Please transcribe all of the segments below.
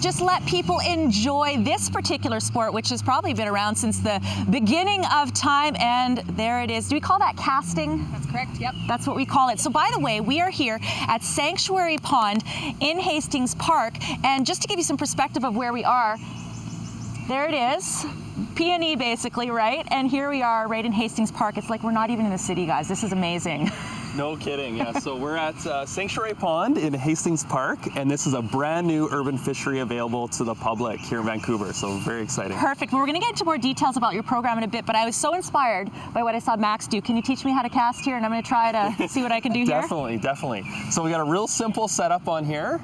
Just let people enjoy this particular sport, which has probably been around since the beginning of time. And there it is. Do we call that casting? That's correct, yep. That's what we call it. So by the way, we are here at Sanctuary Pond in Hastings Park. And just to give you some perspective of where we are, there it is. P&E basically, right? And here we are right in Hastings Park. It's like we're not even in the city, guys. This is amazing. No kidding, yeah. So we're at Sanctuary Pond in Hastings Park, and this is a brand new urban fishery available to the public here in Vancouver, so very exciting. Perfect. Well, we're going to get into more details about your program in a bit, but I was so inspired by what I saw Max do. Can you teach me how to cast here? And I'm going to try to see what I can do here. Definitely. So we got a real simple setup on here.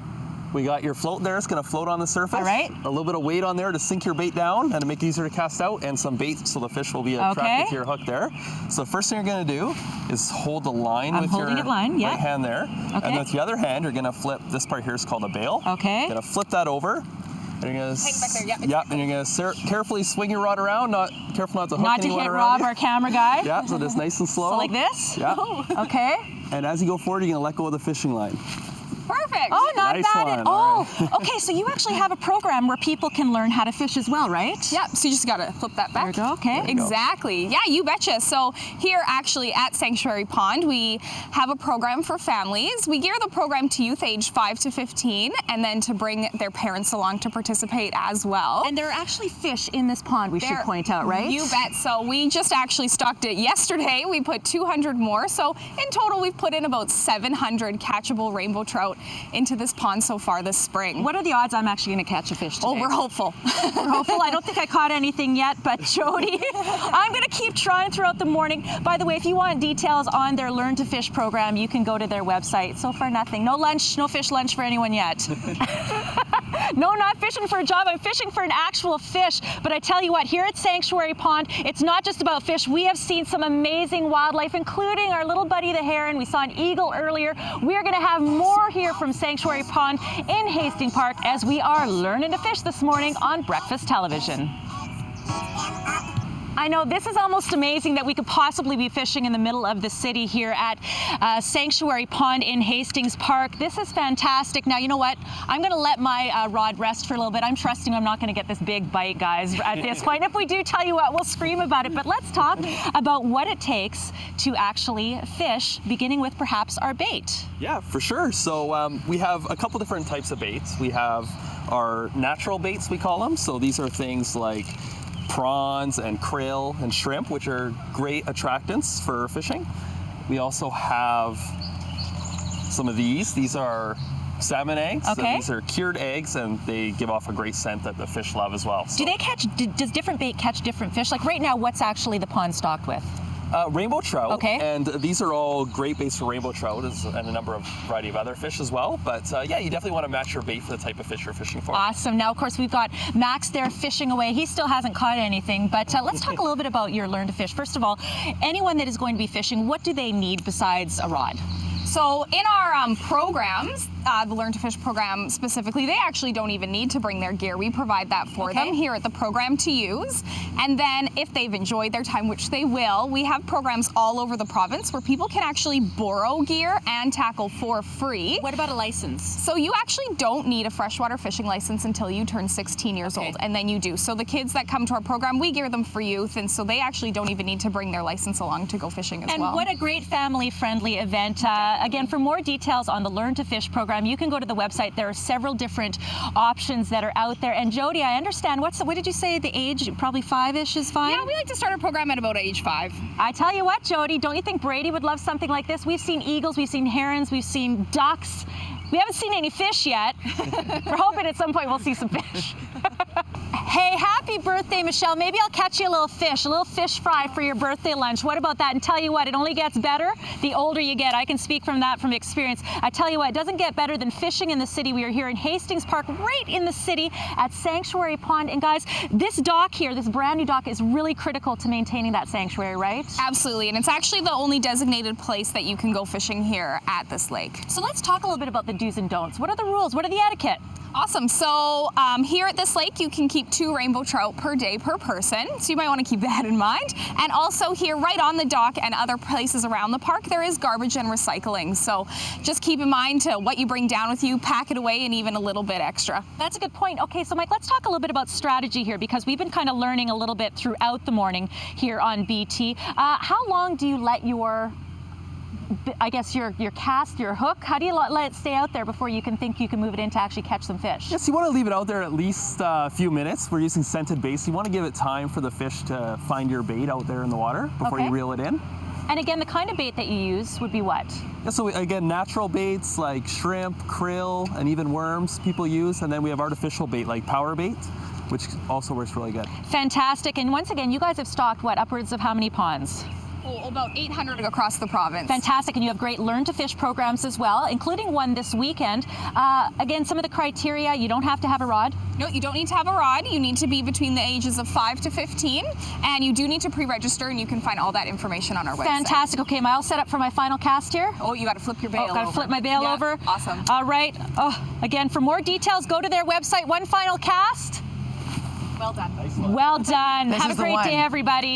We got your float there. It's going to float on the surface. All right. A little bit of weight on there to sink your bait down and to make it easier to cast out, and some bait so the fish will be attracted to your hook there. So the first thing you're going to do is hold the line with your right hand there. Okay. And with the other hand, you're going to flip. This part here is called a bail. Okay. You're going to flip that over. And you're going to, hang back there, and you're going to carefully swing your rod around, careful not to hook anyone around. Not to hit Rob, our camera guy. Yeah, so just nice and slow. So like this? Yeah. Okay. And as you go forward, you're going to let go of the fishing line. Perfect. Oh, not nice bad one. at all. Right. Okay, so you actually have a program where people can learn how to fish as well, right? Yep, so you just gotta flip that back. There you go, okay. Exactly. Yeah, you betcha. So here actually at Sanctuary Pond, we have a program for families. We gear the program to youth age 5 to 15, and then to bring their parents along to participate as well. And there are actually fish in this pond, we should point out, right? You bet. So we just actually stocked it yesterday. We put 200 more. So in total, we've put in about 700 catchable rainbow trout into this pond so far this spring. What are the odds I'm actually going to catch a fish today? Oh, we're hopeful. We're hopeful. I don't think I caught anything yet, but Jody, I'm going to keep trying throughout the morning. By the way, if you want details on their Learn to Fish program, you can go to their website. So far, nothing. No lunch, no fish lunch for anyone yet. No, not fishing for a job. I'm fishing for an actual fish. But I tell you what, here at Sanctuary Pond, it's not just about fish. We have seen some amazing wildlife, including our little buddy the heron. We saw an eagle earlier. We are going to have more here from Sanctuary Pond in Hastings Park as we are learning to fish this morning on Breakfast Television. I know this is almost amazing that we could possibly be fishing in the middle of the city here at Sanctuary Pond in Hastings Park. This is fantastic. Now, you know what? I'm going to let my rod rest for a little bit. I'm trusting I'm not going to get this big bite, guys, at this point. If we do, tell you what, we'll scream about it. But let's talk about what it takes to actually fish, beginning with perhaps our bait. Yeah, for sure. So we have a couple different types of baits. We have our natural baits, we call them. So these are things like prawns and krill and shrimp, which are great attractants for fishing. We also have some of these. These are salmon eggs. Okay. So these are cured eggs, and they give off a great scent that the fish love as well. So, Do they catch, does different bait catch different fish? Like right now, what's actually the pond stocked with? Rainbow trout, okay. And these are all great baits for rainbow trout and a number of variety of other fish as well. But yeah, you definitely want to match your bait for the type of fish you're fishing for. Awesome. Now, of course, we've got Max there fishing away. He still hasn't caught anything, but let's talk a little bit about your Learn to Fish. First of all, anyone that is going to be fishing, what do they need besides a rod? So in our programs, the Learn to Fish program specifically, they actually don't even need to bring their gear. We provide that for them here at the program to use. And then if they've enjoyed their time, which they will, we have programs all over the province where people can actually borrow gear and tackle for free. What about a license? So you actually don't need a freshwater fishing license until you turn 16 years old, and then you do. So the kids that come to our program, we gear them for youth, and so they actually don't even need to bring their license along to go fishing as well. And what a great family-friendly event. Again, for more details on the Learn to Fish program, you can go to the website. There are several different options that are out there. And Jody, I understand, what did you say the age? Probably 5-ish is fine? Yeah, we like to start our program at about age 5. I tell you what, Jody, don't you think Brady would love something like this? We've seen eagles, we've seen herons, we've seen ducks. We haven't seen any fish yet. We're hoping at some point we'll see some fish. Hey, happy birthday, Michelle. Maybe I'll catch you a little fish fry for your birthday lunch. What about that? And tell you what, it only gets better the older you get. I can speak from that from experience. I tell you what, it doesn't get better than fishing in the city. We are here in Hastings Park, right in the city at Sanctuary Pond. And guys, this dock here, this brand new dock, is really critical to maintaining that sanctuary, right? Absolutely, and it's actually the only designated place that you can go fishing here at this lake. So let's talk a little bit about the do's and don'ts. What are the rules? What are the etiquette? Awesome. So here at this lake, you can keep 2 rainbow trout per day per person. So you might want to keep that in mind. And also here, right on the dock and other places around the park, there is garbage and recycling. So just keep in mind to what you bring down with you, pack it away, and even a little bit extra. That's a good point. Okay, so Mike, let's talk a little bit about strategy here, because we've been kind of learning a little bit throughout the morning here on BT. How long do you let your cast, your hook, how do you let it stay out there before you can think you can move it in to actually catch some fish? Yes, you want to leave it out there at least a few minutes. We're using scented baits. You want to give it time for the fish to find your bait out there in the water before you reel it in. And again, the kind of bait that you use would be what? Yeah, so again, natural baits like shrimp, krill, and even worms people use. And then we have artificial bait like power bait, which also works really good. Fantastic. And once again, you guys have stocked what, upwards of how many ponds? About 800 across the province. Fantastic, and you have great Learn to Fish programs as well, including one this weekend. Again, some of the criteria, you don't have to have a rod. No, you don't need to have a rod. You need to be between the ages of 5 to 15, and you do need to pre-register, and you can find all that information on our website. Fantastic. Okay, am I all set up for my final cast here? Oh, you got to flip your bail over. Got to flip my bail over. Awesome. All right. Oh, again, for more details, go to their website. One final cast. Well done. Nice one. Well done. This Have a is the great one. day, everybody.